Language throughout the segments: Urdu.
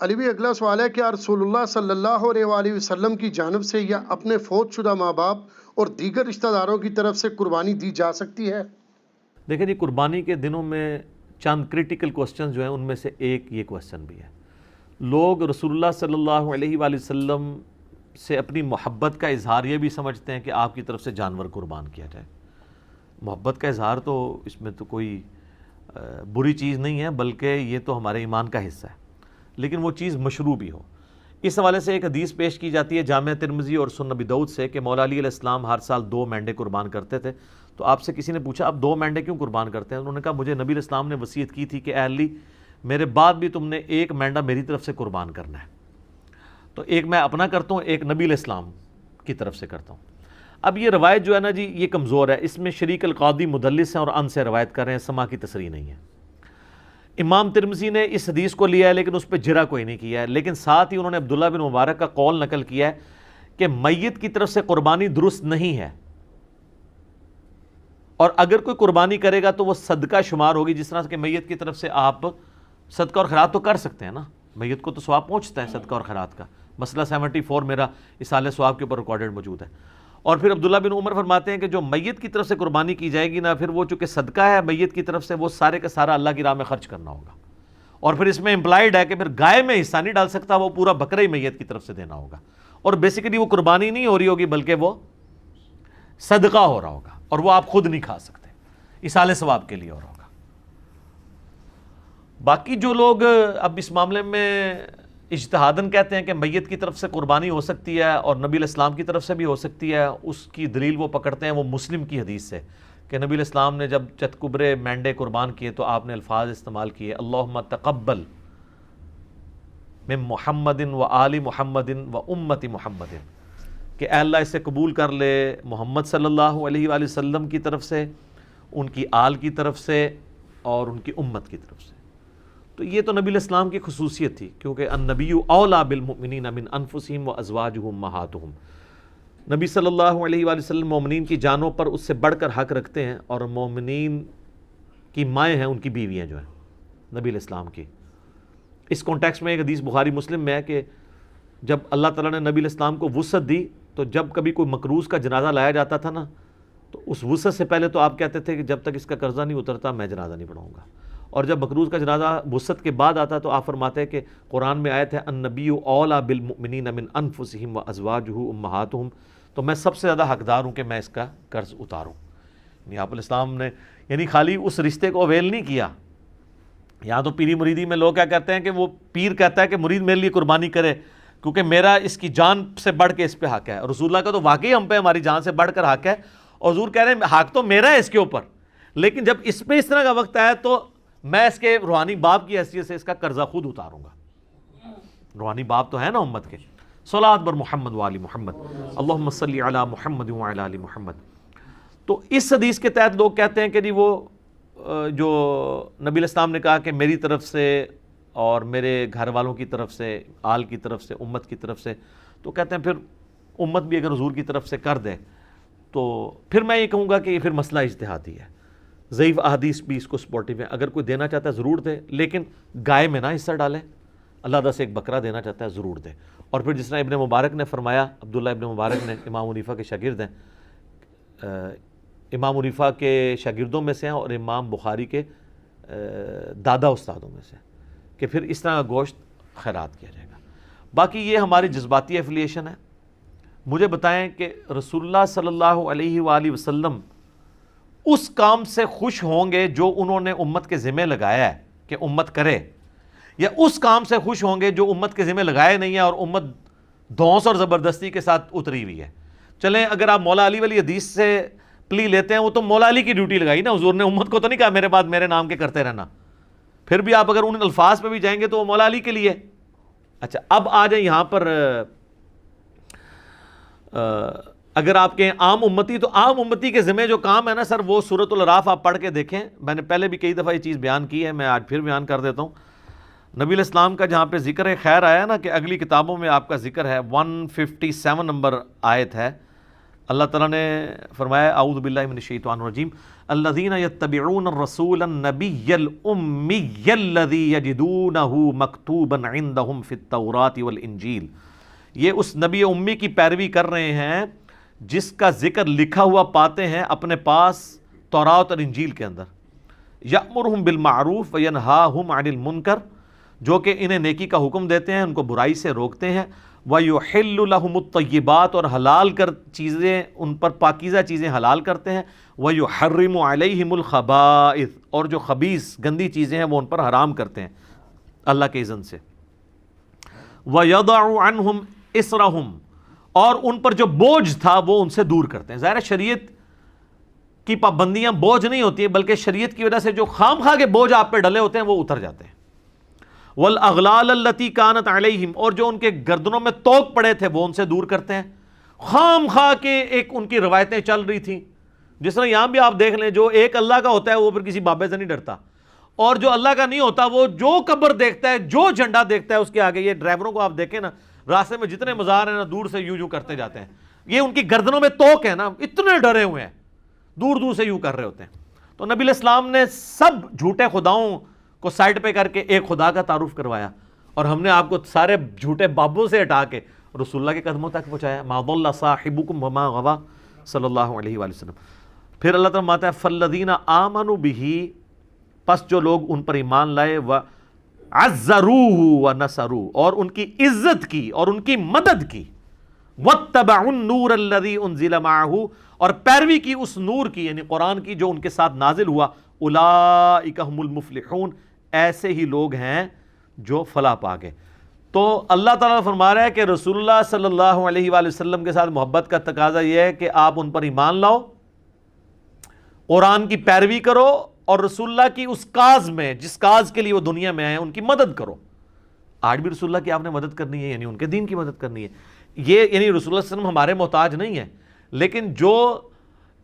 علی بھی اگلا سوال ہے کہ رسول اللہ صلی اللہ علیہ وآلہ وسلم کی جانب سے یا اپنے فوت شدہ ماں باپ اور دیگر رشتہ داروں کی طرف سے قربانی دی جا سکتی ہے؟ دیکھیں جی، قربانی کے دنوں میں چند کرٹیکل کوسچنز جو ہیں ان میں سے ایک یہ کوسچن بھی ہے۔ لوگ رسول اللہ صلی اللہ علیہ وآلہ وسلم سے اپنی محبت کا اظہار یہ بھی سمجھتے ہیں کہ آپ کی طرف سے جانور قربان کیا جائے۔ محبت کا اظہار تو اس میں تو کوئی بری چیز نہیں ہے، بلکہ یہ تو ہمارے ایمان کا حصہ ہے، لیکن وہ چیز مشروع بھی ہو۔ اس حوالے سے ایک حدیث پیش کی جاتی ہے جامع ترمذی اور سنن ابی داؤد سے کہ مولا علی علیہ السلام ہر سال 2 مینڈے قربان کرتے تھے۔ تو آپ سے کسی نے پوچھا آپ 2 مینڈے کیوں قربان کرتے ہیں؟ انہوں نے کہا مجھے نبی علیہ السلام نے وصیت کی تھی کہ اے علی میرے بعد بھی تم نے 1 مینڈا میری طرف سے قربان کرنا ہے، تو ایک میں اپنا کرتا ہوں، ایک نبی علیہ السلام کی طرف سے کرتا ہوں۔ اب یہ روایت جو ہے نا جی یہ کمزور ہے، اس میں شریک القاضی مدلس ہیں اور ان سے روایت کر رہے ہیں، سما کی تصریح نہیں ہے۔ امام ترمذی نے اس حدیث کو لیا ہے لیکن اس پہ جرح کوئی نہیں کیا ہے، لیکن ساتھ ہی انہوں نے عبداللہ بن مبارک کا قول نقل کیا ہے کہ میت کی طرف سے قربانی درست نہیں ہے، اور اگر کوئی قربانی کرے گا تو وہ صدقہ شمار ہوگی، جس طرح کہ میت کی طرف سے آپ صدقہ اور خیرات تو کر سکتے ہیں نا، میت کو تو ثواب پہنچتا ہے صدقہ اور خیرات کا۔ مسئلہ 74 میرا اصالہ ثواب کے اوپر ریکارڈڈ موجود ہے۔ اور پھر عبداللہ بن عمر فرماتے ہیں کہ جو میت کی طرف سے قربانی کی جائے گی نا، پھر وہ چونکہ صدقہ ہے میت کی طرف سے، وہ سارے کا سارا اللہ کی راہ میں خرچ کرنا ہوگا، اور پھر اس میں امپلائڈ ہے کہ پھر گائے میں حصہ نہیں ڈال سکتا، وہ پورا بکرا ہی میت کی طرف سے دینا ہوگا، اور بیسیکلی وہ قربانی نہیں ہو رہی ہوگی بلکہ وہ صدقہ ہو رہا ہوگا، اور وہ آپ خود نہیں کھا سکتے، اصالہ ثواب کے لیے ہو رہا ہوگا۔ باقی جو لوگ اب اس معاملے میں اجتہاداً کہتے ہیں کہ میت کی طرف سے قربانی ہو سکتی ہے اور نبی علیہ السلام کی طرف سے بھی ہو سکتی ہے، اس کی دلیل وہ پکڑتے ہیں وہ مسلم کی حدیث سے کہ نبی علیہ السلام نے جب چتکبرے مینڈے قربان کیے تو آپ نے الفاظ استعمال کیے اللہم تقبل من محمد و آل محمد و امت محمد، کہ اے اللہ اسے قبول کر لے محمد صلی اللہ علیہ وآلہ وسلم کی طرف سے، ان کی آل کی طرف سے اور ان کی امت کی طرف سے۔ تو یہ تو نبی علیہ السلام کی خصوصیت تھی، کیونکہ النبی اولیٰ بالمؤمنین من انفسہم و ازواجہم امہاتہم، نبی صلی اللہ علیہ وآلہ وسلم مومنین کی جانوں پر اس سے بڑھ کر حق رکھتے ہیں، اور مومنین کی مائیں ہیں ان کی بیویاں جو ہیں نبی علیہ السلام کی۔ اس کانٹیکسٹ میں ایک حدیث بخاری مسلم میں ہے کہ جب اللہ تعالیٰ نے نبی علیہ السلام کو وسعت دی تو جب کبھی کوئی مقروض کا جنازہ لایا جاتا تھا نا، تو اس وسعت سے پہلے تو آپ کہتے تھے کہ جب تک اس کا قرضہ نہیں اترتا میں جنازہ نہیں پڑھاؤں گا، اور جب مقروض کا جنازہ وسعت کے بعد آتا تو آپ فرماتے ہیں کہ قرآن میں آیت ہے النبی اولیٰ بالمؤمنین من انفسہم و ازواجہ امہاتہم، تو میں سب سے زیادہ حقدار ہوں کہ میں اس کا قرض اتاروں۔ یعنی آپ علیہ السلام نے یعنی خالی اس رشتے کو اویل نہیں کیا۔ یہاں تو پیری مریدی میں لوگ کیا کہتے ہیں کہ وہ پیر کہتا ہے کہ مرید میرے لیے قربانی کرے کیونکہ میرا اس کی جان سے بڑھ کے اس پہ حق ہے، اور رسول اللہ کا تو واقعی ہم پہ ہماری جان سے بڑھ کر حق ہے، اور حضور کہہ رہے ہیں حق تو میرا ہے اس کے اوپر، لیکن جب اس پہ اس طرح کا وقت آیا تو میں اس کے روحانی باپ کی حیثیت سے اس کا قرضہ خود اتاروں گا۔ روحانی باپ تو ہے نا امت کے۔ صلاۃ بر محمد و آل محمد، اللہم صلی علی محمد و علی آل محمد۔ تو اس حدیث کے تحت لوگ کہتے ہیں کہ جی وہ جو نبی علیہ السلام نے کہا کہ میری طرف سے اور میرے گھر والوں کی طرف سے، آل کی طرف سے، امت کی طرف سے، تو کہتے ہیں پھر امت بھی اگر حضور کی طرف سے کر دے تو پھر میں یہ کہوں گا کہ یہ پھر مسئلہ اجتہادی ہے، ضعیف احادیث بھی اس کو سپورٹیو ہے، اگر کوئی دینا چاہتا ہے ضرور دے، لیکن گائے میں نہ حصہ ڈالیں، اللہ سے ایک بکرا دینا چاہتا ہے ضرور دے۔ اور پھر جس طرح ابن مبارک نے فرمایا، عبداللہ ابن مبارک نے امام حنیفہ کے شاگرد ہیں، امام حنیفہ کے شاگردوں میں سے ہیں اور امام بخاری کے دادا استادوں میں سے، کہ پھر اس طرح کا گوشت خیرات کیا جائے گا۔ باقی یہ ہماری جذباتی ایفیلیشن ہے۔ مجھے بتائیں کہ رسول اللہ صلی اللہ علیہ وآلہ وسلم اس کام سے خوش ہوں گے جو انہوں نے امت کے ذمہ لگایا ہے کہ امت کرے، یا اس کام سے خوش ہوں گے جو امت کے ذمہ لگائے نہیں ہے اور امت دھونس اور زبردستی کے ساتھ اتری ہوئی ہے؟ چلیں اگر آپ مولا علی والی حدیث سے پلی لیتے ہیں، وہ تو مولا علی کی ڈیوٹی لگائی نا، حضور نے امت کو تو نہیں کہا میرے بعد میرے نام کے کرتے رہنا، پھر بھی آپ اگر ان الفاظ پہ بھی جائیں گے تو وہ مولا علی کے لیے۔ اچھا اب آ جائیں یہاں پر، اگر آپ کہیں عام امتی، تو عام امتی کے ذمہ جو کام ہے نا سر، وہ سورۃ الاعراف آپ پڑھ کے دیکھیں، میں نے پہلے بھی کئی دفعہ یہ چیز بیان کی ہے، میں آج پھر بیان کر دیتا ہوں۔ نبی علیہ السلام کا جہاں پہ ذکر خیر آیا نا کہ اگلی کتابوں میں آپ کا ذکر ہے، 157 نمبر آیت ہے، اللہ تعالیٰ نے فرمایا اعوذ باللہ من الشیطان الرجیم الذین یتبعون الرسول النبی الامی الذی یجدونہ مکتوبا عندہم فی التوراۃ والانجیل، یہ اس نبی امی کی پیروی کر رہے ہیں جس کا ذکر لکھا ہوا پاتے ہیں اپنے پاس تورات اور انجیل کے اندر، یأمرہم بالمعروف وینہاہم عن المنکر، جو کہ انہیں نیکی کا حکم دیتے ہیں، ان کو برائی سے روکتے ہیں، وَيُحِلُّ لَهُمُ الطَّيِّبَاتِ، اور حلال کر چیزیں ان پر پاکیزہ چیزیں حلال کرتے ہیں، وَيُحَرِّمُ عَلَيْهِمُ الْخَبَائِث، اور جو خبیث گندی چیزیں ہیں وہ ان پر حرام کرتے ہیں اللہ کے اذن سے، وَيَضَعُ عَنْهُمْ إِسْرَهُمْ، اور ان پر جو بوجھ تھا وہ ان سے دور کرتے ہیں۔ ظاہر شریعت کی پابندیاں بوجھ نہیں ہوتی ہیں، بلکہ شریعت کی وجہ سے جو خام خواہ کے بوجھ آپ پہ ڈلے ہوتے ہیں وہ اتر جاتے ہیں۔ والاغلال التي كانت عليهم، اور جو ان کے گردنوں میں توق پڑے تھے وہ ان سے دور کرتے ہیں۔ خام خواہ کے ایک ان کی روایتیں چل رہی تھیں، جس طرح یہاں بھی آپ دیکھ لیں، جو ایک اللہ کا ہوتا ہے وہ پھر کسی بابے سے نہیں ڈرتا، اور جو اللہ کا نہیں ہوتا وہ جو قبر دیکھتا ہے، جو جھنڈا دیکھتا ہے اس کے آگے، یہ ڈرائیوروں کو آپ دیکھیں نا، راستے میں جتنے مزار ہیں نا دور سے یوں کرتے جاتے ہیں، یہ ان کی گردنوں میں توق ہے نا، اتنے ڈرے ہوئے ہیں، دور دور سے یوں کر رہے ہوتے ہیں۔ تو نبی علیہ السلام نے سب جھوٹے خداؤں کو سائڈ پہ کر کے ایک خدا کا تعارف کروایا، اور ہم نے آپ کو سارے جھوٹے بابوں سے ہٹا کے رسول اللہ کے قدموں تک پہنچایا۔ ما ضل صاحبکم وما غوی صلی اللہ علیہ وآلہ وسلم۔ پھر اللہ تعالیٰ فرماتا ہے فالذین آمنوا بہ، پس جو لوگ ان پر ایمان لائے، وعزروہ ونصروہ، اور ان کی عزت کی اور ان کی مدد کی، واتبعوا النور الذی انزل معہ، اور پیروی کی اس نور کی یعنی قرآن کی جو ان کے ساتھ نازل ہوا، اولئک هم المفلحون، ایسے ہی لوگ ہیں جو فلاح پا گئے۔ تو اللہ تعالیٰ فرما رہا ہے کہ رسول اللہ صلی اللہ علیہ وآلہ وسلم کے ساتھ محبت کا تقاضا یہ ہے کہ آپ ان پر ایمان لاؤ، قرآن کی پیروی کرو، اور رسول اللہ کی اس کاز میں جس کاز کے لیے وہ دنیا میں آئے ان کی مدد کرو۔ آج بھی رسول اللہ کی آپ نے مدد کرنی ہے، یعنی ان کے دین کی مدد کرنی ہے۔ یہ یعنی رسول اللہ صلی اللہ علیہ وسلم ہمارے محتاج نہیں ہے، لیکن جو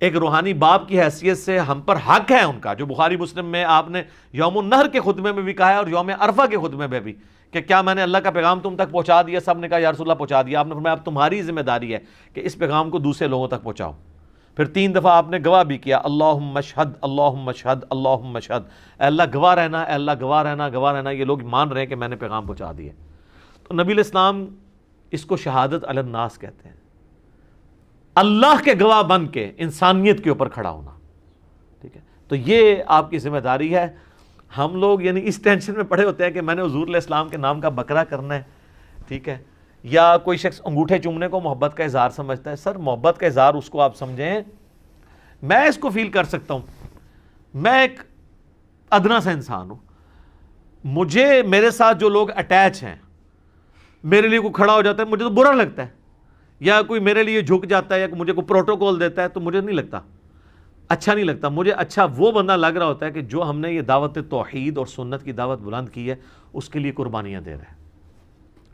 ایک روحانی باپ کی حیثیت سے ہم پر حق ہے ان کا، جو بخاری مسلم میں آپ نے یوم النحر کے خطبے میں بھی کہا ہے اور یوم عرفہ کے خطبے میں بھی، کہ کیا میں نے اللہ کا پیغام تم تک پہنچا دیا؟ سب نے کہا یا رسول اللہ پہنچا دیا۔ آپ نے فرمایا اب تمہاری ذمہ داری ہے کہ اس پیغام کو دوسرے لوگوں تک پہنچاؤ۔ پھر 3 دفعہ آپ نے گواہ بھی کیا، اللہم اشہد اللہم اشہد اللہم اشہد، اے اللہ گواہ رہنا، اے اللہ گواہ رہنا، گواہ رہنا، یہ لوگ مان رہے ہیں کہ میں نے پیغام پہنچا دیا۔ تو نبی علیہ السلام اس کو شہادت علی الناس کہتے ہیں، اللہ کے گواہ بن کے انسانیت کے اوپر کھڑا ہونا، ٹھیک ہے؟ تو یہ آپ کی ذمہ داری ہے۔ ہم لوگ یعنی اس ٹینشن میں پڑے ہوتے ہیں کہ میں نے حضور علیہ السلام کے نام کا بکرا کرنا ہے، ٹھیک ہے؟ یا کوئی شخص انگوٹھے چومنے کو محبت کا اظہار سمجھتا ہے۔ سر محبت کا اظہار اس کو آپ سمجھیں، میں اس کو فیل کر سکتا ہوں، میں ایک ادنا سا انسان ہوں، مجھے میرے ساتھ جو لوگ اٹیچ ہیں، میرے لیے کوئی کھڑا ہو جاتا ہے مجھے تو برا لگتا ہے، یا کوئی میرے لیے جھک جاتا ہے یا مجھے کوئی پروٹوکول دیتا ہے تو مجھے نہیں لگتا، اچھا نہیں لگتا۔ مجھے اچھا وہ بندہ لگ رہا ہوتا ہے کہ جو ہم نے یہ دعوت توحید اور سنت کی دعوت بلند کی ہے اس کے لیے قربانیاں دے رہا ہے۔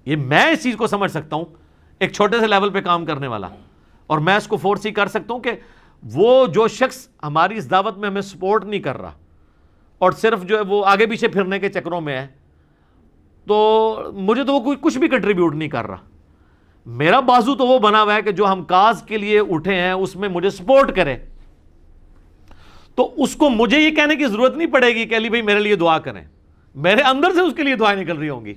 یہ میں اس چیز کو سمجھ سکتا ہوں، ایک چھوٹے سے لیول پہ کام کرنے والا، اور میں اس کو فورس ہی کر سکتا ہوں کہ وہ جو شخص ہماری اس دعوت میں ہمیں سپورٹ نہیں کر رہا اور صرف جو ہے وہ آگے پیچھے پھرنے کے چکروں میں ہے، تو مجھے تو وہ کوئی کچھ بھی کنٹریبیوٹ نہیں کر رہا۔ میرا بازو تو وہ بنا ہوا ہے کہ جو ہم کاز کے لیے اٹھے ہیں اس میں مجھے سپورٹ کرے، تو اس کو مجھے یہ کہنے کی ضرورت نہیں پڑے گی کہ علی بھائی میرے لیے دعا کریں، میرے اندر سے اس کے لیے دعائیں نکل رہی ہوں گی۔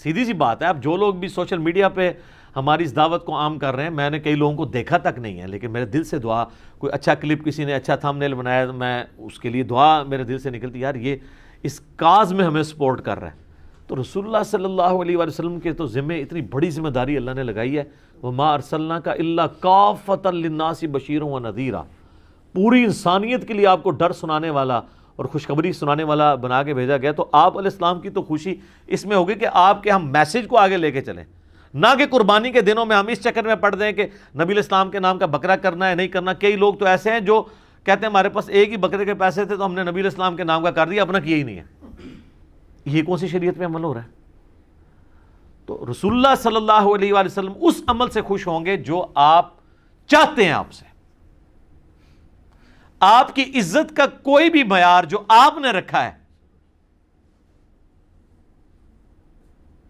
سیدھی سی بات ہے۔ اب جو لوگ بھی سوشل میڈیا پہ ہماری اس دعوت کو عام کر رہے ہیں، میں نے کئی لوگوں کو دیکھا تک نہیں ہے، لیکن میرے دل سے دعا، کوئی اچھا کلپ کسی نے اچھا تھمبنیل بنایا، میں اس کے لیے دعا میرے دل سے نکلتی، یار یہ اس کاز میں ہمیں سپورٹ کر رہا ہے۔ تو رسول اللہ صلی اللہ علیہ وآلہ وسلم کے تو ذمہ اتنی بڑی ذمہ داری اللہ نے لگائی ہے، وَمَا أَرْسَلْنَاكَ إِلَّا كَافَّةً لِلنَّاسِ بَشِيرًا وَنَذِيرًا، پوری انسانیت کے لیے آپ کو ڈر سنانے والا اور خوشخبری سنانے والا بنا کے بھیجا گیا۔ تو آپ علیہ السلام کی تو خوشی اس میں ہوگی کہ آپ کے ہم میسج کو آگے لے کے چلیں، نہ کہ قربانی کے دنوں میں ہم اس چکر میں پڑ دیں کہ نبی علیہ السلام کے نام کا بکرا کرنا ہے نہیں کرنا۔ کئی لوگ تو ایسے ہیں جو کہتے ہیں ہمارے پاس ایک ہی بکرے کے پیسے تھے تو ہم نے نبی علیہ السلام کے نام کا کر دیا، اپنا کیا ہی نہیں ہے۔ یہ کون سی شریعت پہ عمل ہو رہا ہے؟ تو رسول اللہ صلی اللہ علیہ وآلہ وسلم اس عمل سے خوش ہوں گے جو آپ چاہتے ہیں آپ سے۔ آپ کی عزت کا کوئی بھی معیار جو آپ نے رکھا ہے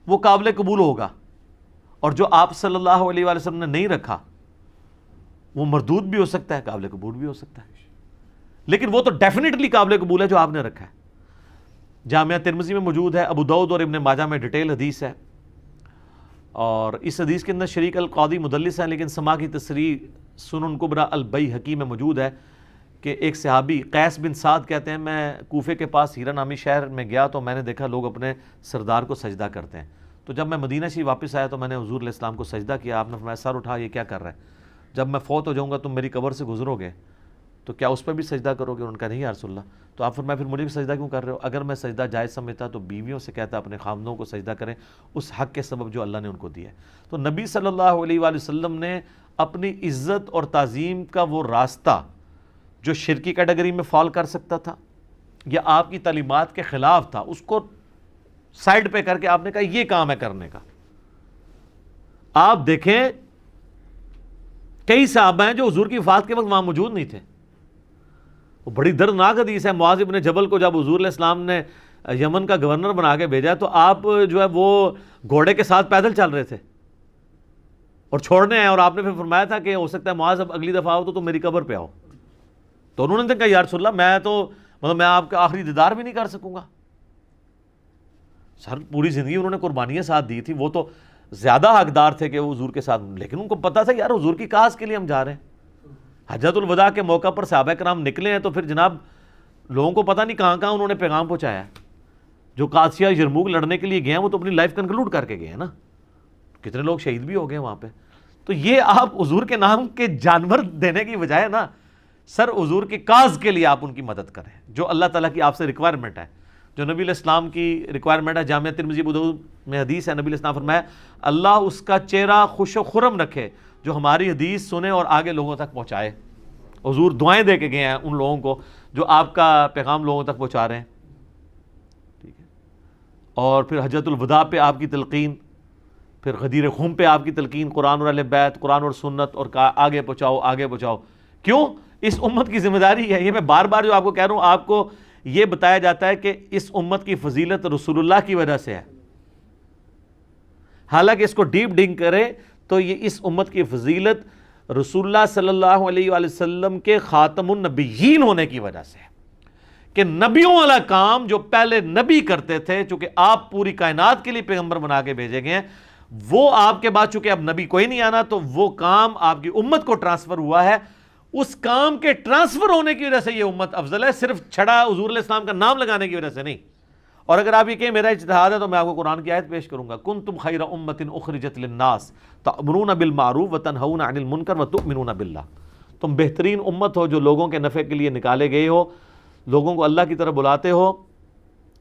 وہ قابل قبول ہوگا، اور جو آپ صلی اللہ علیہ وآلہ وسلم نے نہیں رکھا وہ مردود بھی ہو سکتا ہے، قابل قبول بھی ہو سکتا ہے، لیکن وہ تو ڈیفینیٹلی قابل قبول ہے جو آپ نے رکھا ہے۔ جامعہ ترمذی میں موجود ہے، ابو داؤد اور ابن ماجہ میں ڈیٹیل حدیث ہے، اور اس حدیث کے اندر شریک القاضی مدلس ہے، لیکن سما کی تصریح سنن کبریٰ البیہقی میں موجود ہے کہ ایک صحابی قیس بن سعد کہتے ہیں میں کوفے کے پاس ہیرا نامی شہر میں گیا تو میں نے دیکھا لوگ اپنے سردار کو سجدہ کرتے ہیں، تو جب میں مدینہ شریف واپس آیا تو میں نے حضور علیہ السلام کو سجدہ کیا، آپ نے فرمایا سر اٹھا، یہ کیا کر رہا ہے؟ جب میں فوت ہو جاؤں گا تم میری قبر سے گزرو گے تو کیا اس پہ بھی سجدہ کرو گے؟ ان کا نہیں یا رسول اللہ۔ تو آپ فرمایا پھر مجھے بھی سجدہ کیوں کر رہے ہو؟ اگر میں سجدہ جائز سمجھتا تو بیویوں سے کہتا اپنے خامدوں کو سجدہ کریں اس حق کے سبب جو اللہ نے ان کو دیا ہے۔ تو نبی صلی اللہ علیہ وآلہ وسلم نے اپنی عزت اور تعظیم کا وہ راستہ جو شرکی کیٹیگری میں فال کر سکتا تھا یا آپ کی تعلیمات کے خلاف تھا، اس کو سائڈ پہ کر کے آپ نے کہا یہ کام ہے کرنے کا۔ آپ دیکھیں کئی صحابہ ہیں جو حضور کی وفات کے وقت وہاں موجود نہیں تھے، وہ بڑی دردناک حدیث ہے۔ معاذ ابن جبل کو جب حضور علیہ السلام نے یمن کا گورنر بنا کے بھیجا تو آپ جو ہے وہ گھوڑے کے ساتھ پیدل چل رہے تھے اور چھوڑنے آئے، اور آپ نے پھر فرمایا تھا کہ ہو سکتا ہے معاذ اب اگلی دفعہ آؤ تو تم میری قبر پہ آؤ، تو انہوں نے کہا یا رسول اللہ میں تو میں آپ کا آخری دیدار بھی نہیں کر سکوں گا۔ سر پوری زندگی انہوں نے قربانیاں ساتھ دی تھی، وہ تو زیادہ حقدار تھے کہ وہ حضور کے ساتھ، لیکن ان کو پتا تھا یار حضور کی کاز کے لیے ہم جا رہے ہیں۔ حجۃ الوداع کے موقع پر صحابہ کرام نکلے ہیں تو پھر جناب لوگوں کو پتہ نہیں کہاں کہاں انہوں نے پیغام پہنچایا ہے۔ جو قادسیہ یرموک لڑنے کے لیے گئے ہیں وہ تو اپنی لائف کنکلوڈ کر کے گئے ہیں نا، کتنے لوگ شہید بھی ہو گئے وہاں پہ۔ تو یہ آپ حضور کے نام کے جانور دینے کی بجائے نا سر حضور کی کاز کے لیے آپ ان کی مدد کریں، جو اللہ تعالیٰ کی آپ سے ریکوائرمنٹ ہے، جو نبی علیہ السلام کی ریکوائرمنٹ ہے۔ جامعہ ترمذی ابو داؤد میں حدیث ہے، نبی علیہ السلام فرمایا اللہ اس کا چہرہ خوش و خرم رکھے جو ہماری حدیث سنے اور آگے لوگوں تک پہنچائے۔ حضور دعائیں دے کے گئے ہیں ان لوگوں کو جو آپ کا پیغام لوگوں تک پہنچا رہے ہیں، ٹھیک ہے۔ اور پھر حجۃ الوداع پہ آپ کی تلقین، پھر غدیر خم پہ آپ کی تلقین، قرآن اور اہل بیت، قرآن اور سنت، اور آگے پہنچاؤ آگے پہنچاؤ۔ کیوں؟ اس امت کی ذمہ داری ہے۔ یہ میں بار بار جو آپ کو کہہ رہا ہوں، آپ کو یہ بتایا جاتا ہے کہ اس امت کی فضیلت رسول اللہ کی وجہ سے ہے، حالانکہ اس کو ڈیپ ڈنگ کرے تو یہ اس امت کی فضیلت رسول اللہ صلی اللہ علیہ وآلہ وسلم کے خاتم النبیین ہونے کی وجہ سے ہے، کہ نبیوں والا کام جو پہلے نبی کرتے تھے، چونکہ آپ پوری کائنات کے لیے پیغمبر بنا کے بھیجے گئے ہیں، وہ آپ کے بعد چونکہ اب نبی کوئی نہیں آنا تو وہ کام آپ کی امت کو ٹرانسفر ہوا ہے۔ اس کام کے ٹرانسفر ہونے کی وجہ سے یہ امت افضل ہے، صرف چھڑا حضور علیہ السلام کا نام لگانے کی وجہ سے نہیں۔ اور اگر آپ یہ کہیں میرا اجتہاد ہے تو میں آپ کو قرآن کی آیت پیش کروں گا، کنتم خیر امۃ اخرجت للناس تأمرون بالمعروف وتنہون عن المنکر وتؤمنون باللہ، تم بہترین امت ہو جو لوگوں کے نفع کے لیے نکالے گئے ہو، لوگوں کو اللہ کی طرف بلاتے ہو،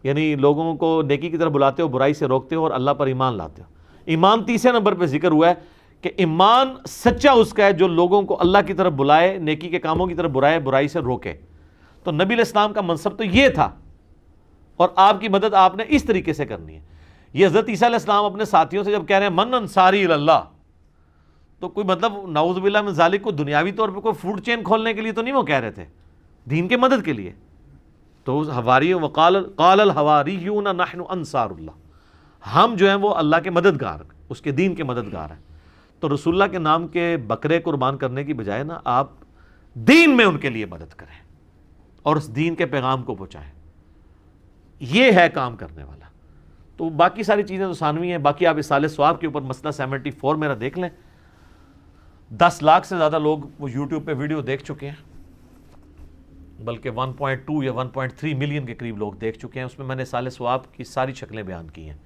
یعنی لوگوں کو نیکی کی طرف بلاتے ہو، برائی سے روکتے ہو، اور اللہ پر ایمان لاتے ہو۔ ایمان تیسرے نمبر پہ ذکر ہوا ہے کہ ایمان سچا اس کا ہے جو لوگوں کو اللہ کی طرف بلائے، نیکی کے کاموں کی طرف برائے، برائی سے روکے۔ تو نبی علیہ السلام کا منصب تو یہ تھا، اور آپ کی مدد آپ نے اس طریقے سے کرنی ہے۔ یہ حضرت عیسیٰ علیہ السلام اپنے ساتھیوں سے جب کہہ رہے ہیں من انصاری اللہ، تو کوئی مطلب نعوذ باللہ من ذالک کو دنیاوی طور پہ کوئی فوڈ چین کھولنے کے لیے تو نہیں وہ کہہ رہے تھے، دین کے مدد کے لیے۔ تو حواریوں قال الحواریون نحن انصار اللہ، ہم جو ہیں وہ اللہ کے مددگار، اس کے دین کے مددگار ہیں۔ تو رسول اللہ کے نام کے بکرے قربان کرنے کی بجائے نا آپ دین میں ان کے لیے مدد کریں اور اس دین کے پیغام کو پہنچائیں، یہ ہے کام کرنے والا۔ تو باقی ساری چیزیں تو ثانوی ہیں، باقی آپ اصالہ ثواب کے اوپر مسئلہ 74 میرا دیکھ لیں، 10 لاکھ سے زیادہ لوگ وہ یوٹیوب پہ ویڈیو دیکھ چکے ہیں، بلکہ 1.2 یا 1.3 ملین کے قریب لوگ دیکھ چکے ہیں۔ اس میں میں نے اصالہ ثواب کی ساری شکلیں بیان کی ہیں،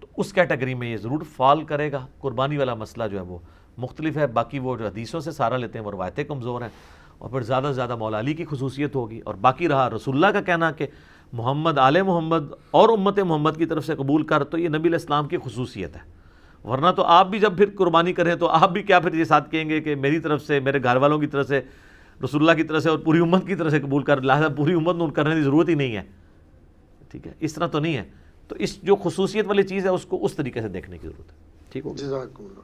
تو اس کیٹیگری میں یہ ضرور فال کرے گا۔ قربانی والا مسئلہ جو ہے وہ مختلف ہے، باقی وہ جو حدیثوں سے سہارا لیتے ہیں وہ روایتیں کمزور ہیں، اور پھر زیادہ سے زیادہ مولا علی کی خصوصیت ہوگی، اور باقی رہا رسول اللہ کا کہنا کہ محمد آل محمد اور امت محمد کی طرف سے قبول کر، تو یہ نبی علیہ السلام کی خصوصیت ہے۔ ورنہ تو آپ بھی جب پھر قربانی کریں تو آپ بھی کیا پھر یہ ساتھ کہیں گے کہ میری طرف سے، میرے گھر والوں کی طرف سے، رسول اللہ کی طرف سے اور پوری امت کی طرف سے قبول کر، لہٰذا پوری امت نے کرنے کی ضرورت ہی نہیں ہے، ٹھیک ہے، اس طرح تو نہیں ہے۔ تو اس جو خصوصیت والی چیز ہے اس کو اس طریقے سے دیکھنے کی ضرورت ہے، ٹھیک ہو گیا۔ جزاکم اللہ۔